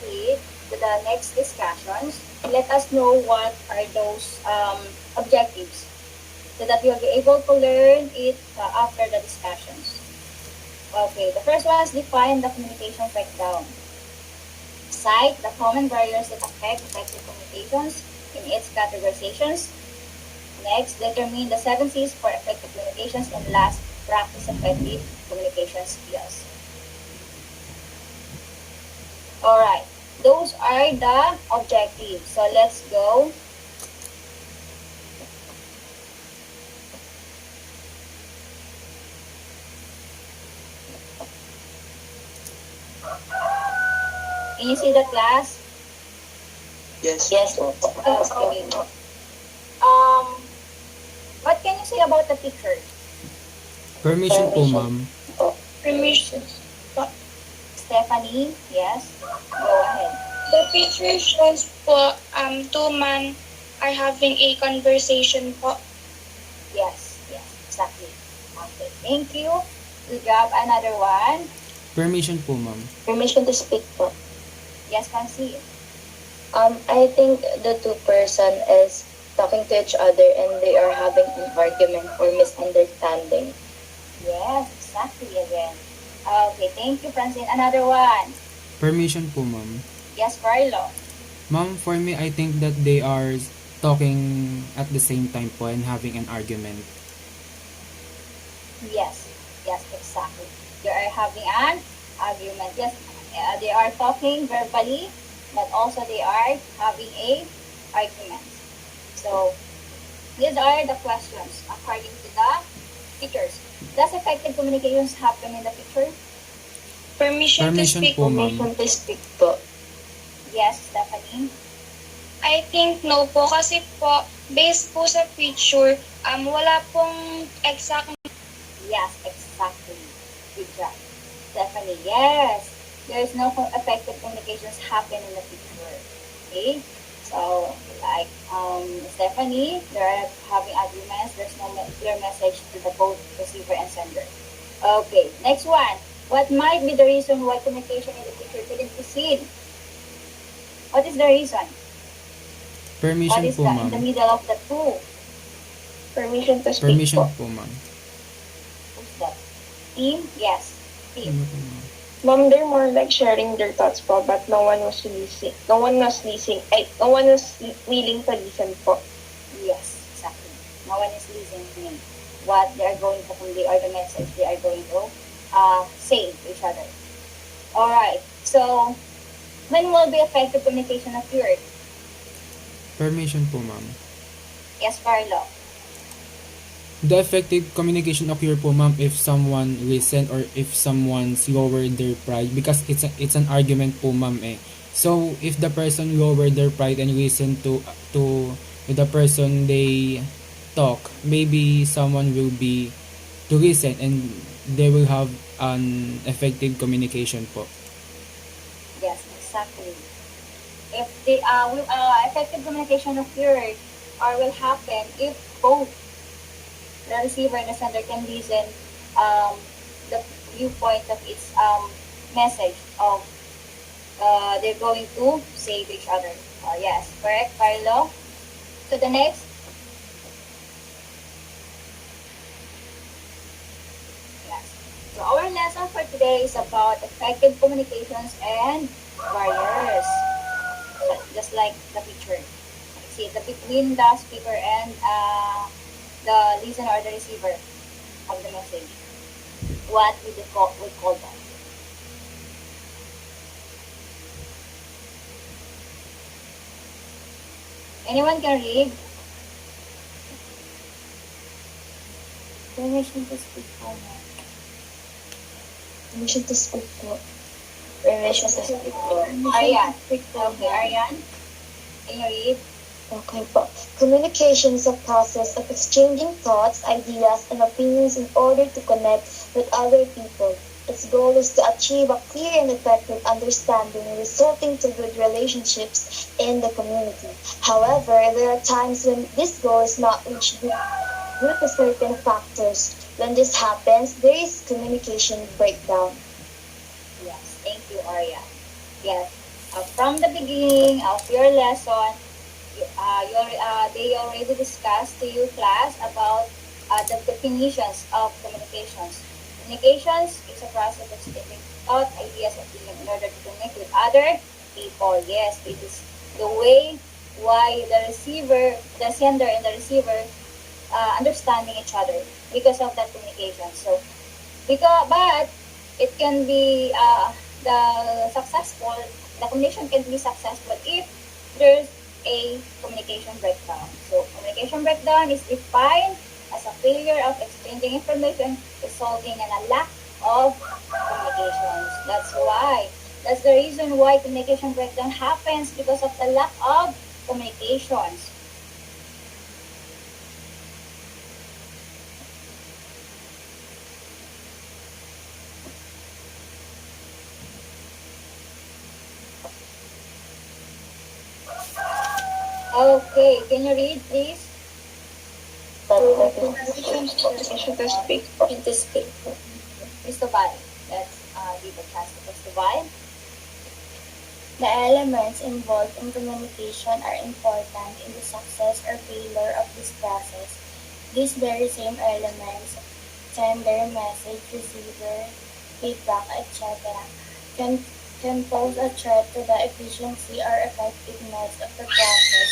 proceed to the next discussions, let us know what are those objectives so that you'll be able to learn it after the discussions. Okay, the first one is define the communication breakdown. Cite the common barriers that affect effective communications in its categorizations. Next, determine the 7 C's for effective communications. And last, practice effective communication skills. Alright, those are the objectives. So let's go. Can you see the class? Yes. Okay. What can you say about the picture? Permission po, ma'am. Permission. Stephanie, yes? Go ahead. The picture shows po two men are having a conversation po. Yes, exactly. Okay, thank you. Good job. Another one. Permission po, ma'am. Permission to speak po. Yes, Fancy. I think the two person is talking to each other and they are having an argument or misunderstanding. Yes, exactly again. Okay, thank you, Francine. Another one. Permission po, ma'am. Yes, Carlo. Ma'am, for me, I think that they are talking at the same time po and having an argument. Yes, exactly. They are having an argument. Yes, they are talking verbally, but also they are having a argument. So, these are the questions according to the teachers. Does effective communications happen in the picture? Permission to Permission speak. po, ma'am. Permission to speak po. Yes, Stephanie. I think no po kasi po based po sa picture wala pong exact. Yes, exactly. Good job. Stephanie, yes. There is no effective communications happen in the picture. Okay? So, like Stephanie, they're having arguments. There's no clear message to the both receiver and sender. Okay, next one. What might be the reason why communication in the picture didn't proceed? What is the reason? What Permission is po, in ma'am. the middle of the two? Permission to speak Permission po. po, ma'am. Who's that? Team? Yes. Team. Mom, they're more like sharing their thoughts po, but no one was listening. No one was willing to listen po. Yes, exactly. No one is listening what they are going to convey or the message they are going to say to each other. Alright, so when will be effective communication occur? Permission po, ma'am. Yes, Carlo. The effective communication occur po, ma'am, if someone listen or if someone's lower their pride, because it's an argument po, ma'am, eh. So if the person lower their pride and listen to the person they talk, maybe someone will be to listen and they will have an effective communication po. Yes, exactly. If the effective communication occurred or will happen if both the receiver and the sender can listen the viewpoint of its message of they're going to say to each other. Yes, correct, Carlo. So the next. Yes. So our lesson for today is about effective communications and barriers. So, just like the picture. See, between the speaker and the listener or the receiver of the message. What we call that? Anyone can read? Permission to speak for Permission to speak po. Permission to speak po. Ariane. Okay, Ariane. Can you read? Okay po. Communication is a process of exchanging thoughts, ideas, and opinions in order to connect with other people. Its goal is to achieve a clear and effective understanding resulting to good relationships in the community. However, there are times when this goal is not reached due to certain factors. When this happens, there is communication breakdown. Yes, thank you, Arya. Yes. From the beginning of your lesson, they already discussed to you, class, about the definitions of communications. Communications is a process of exchanging thought, ideas, opinion in order to connect with other people. Yes, it is the way why the sender and the receiver understanding each other because of that communication. So, but it can be the communication can be successful if there's a communication breakdown. So communication breakdown is defined as a failure of exchanging information resulting in a lack of communications. That's the reason why communication breakdown happens, because of the lack of communications. Okay, can you read please? Permissions permission to speak. To speak. Cristobal. Let's give a chance to Cristobal. The elements involved in communication are important in the success or failure of this process. These very same elements, sender, message, receiver, feedback, etc., can, can pose a threat to the efficiency or effectiveness of the process.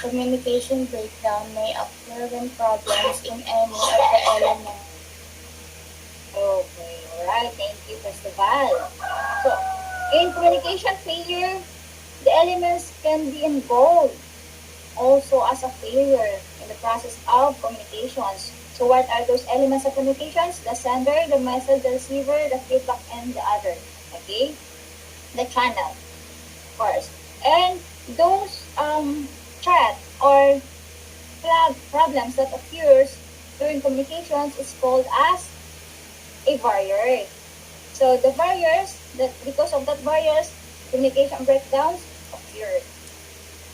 Communication breakdown may occur when problems in any of the elements. Okay, alright. Thank you, Cristobal. So, in communication failure, the elements can be involved also as a failure in the process of communications. So what are those elements of communications? The sender, the message, the receiver, the feedback, and the other. Okay? The channel, of course. And those threat or problems that occurs during communications is called as a barrier. So the barriers, that because of that barriers, communication breakdowns occur.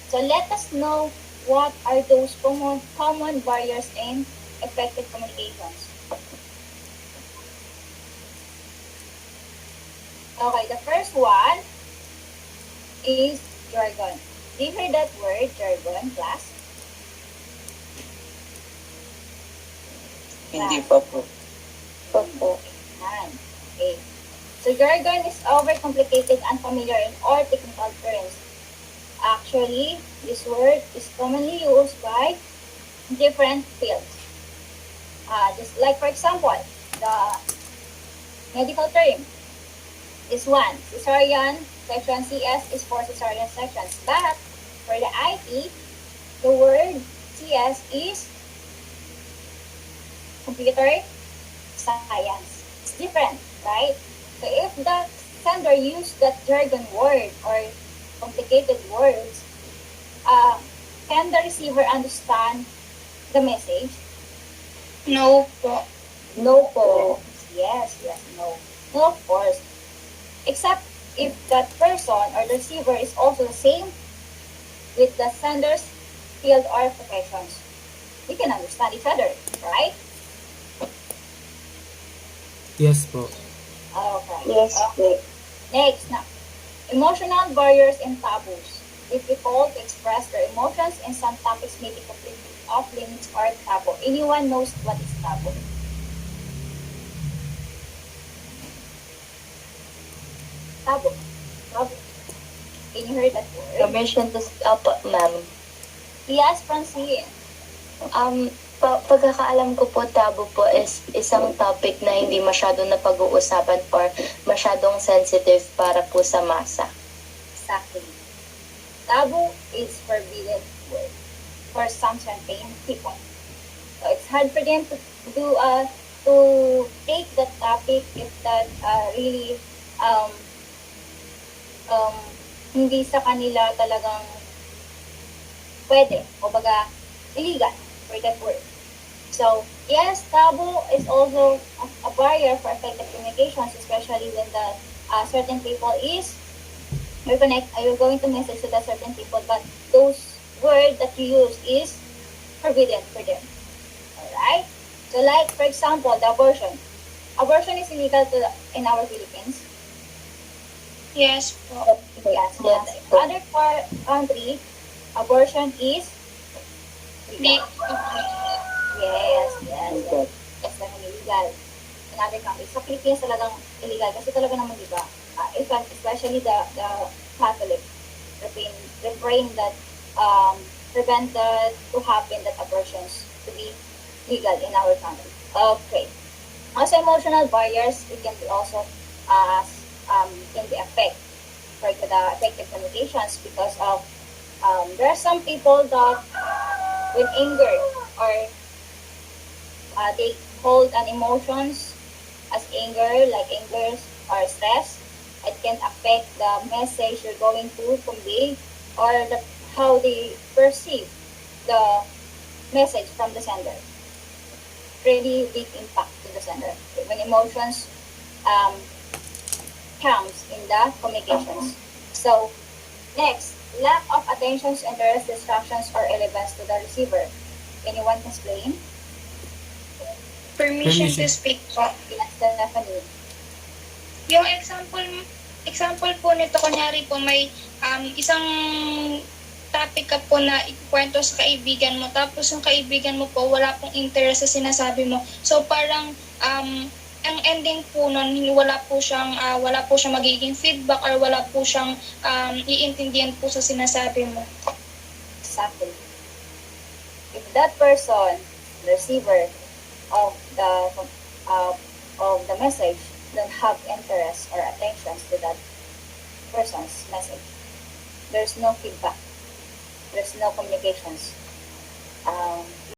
So let us know what are those common barriers in effective communications. Okay, the first one is jargon. Do you hear that word, jargon, class? Hindi pa po. Okay. So jargon is overcomplicated, unfamiliar, and or technical terms. Actually, this word is commonly used by different fields. Just like, for example, the medical term. This one, cesarean section, CS is for cesarean sections. But for the IT, the word CS is computer science. It's different, right? So if the sender used that jargon word or complicated words, can the receiver understand the message? No po. No po. Yes, no. No, of course. Except if that person or the receiver is also the same with the sender's field or professions. We can understand each other, right? Yes po. Okay. Yes, Okay. Next, now, emotional barriers and taboos. Difficult to express their emotions, and some topics may be completely off limits or taboo. Anyone knows what is taboo? Taboo. Taboo. Can you hear that word? Permission to speak up, ma'am. Yes, Francine. Pagkakaalam ko po, taboo po is isang topic na hindi masyadong napag-uusapan or masyadong sensitive para po sa masa. Exactly. Taboo is forbidden word for some certain people. So it's hard for them to do to take that topic if that really um, um, hindi sa kanila talagang pwede o baga illegal for that word. So yes, taboo is also a barrier for effective communications, especially when the certain people is you're going to message to the certain people, but those word that you use is forbidden for them. Alright? So like, for example, the abortion. Abortion is illegal in our Philippines. Yes po. Yes, yes. In other country, abortion is Di, legal. Yes, yes, yes. It's definitely legal in other countries. Sa Philippines talagang illegal kasi talaga naman, di ba? Especially the Catholic refrain that prevented to happen that abortions to be legal in our country. Okay. Also, emotional barriers, it can be also can be affect for the effective communications because of there are some people that with anger or they hold an emotions as anger, like anger or stress. It can affect the message you're going to convey or how they perceive the message from the sender. Really big impact to the sender when emotions um, counts in the communications. So next, lack of attention, interest, distractions, or relevance to the receiver. Anyone can explain? permission to Permission. speak po. Yes, Stephanie. Yung example po nito, kunyari po may isang topic ka po na ikwento sa kaibigan mo, tapos yung kaibigan mo po wala pong interest sa sinasabi mo. So parang ang ending po nun, wala po siyang magiging feedback or wala po siyang iintindihan po sa sinasabi mo. Exactly. If that person, the receiver of the message, don't have interest or attention to that person's message, there's no feedback, there's no communications.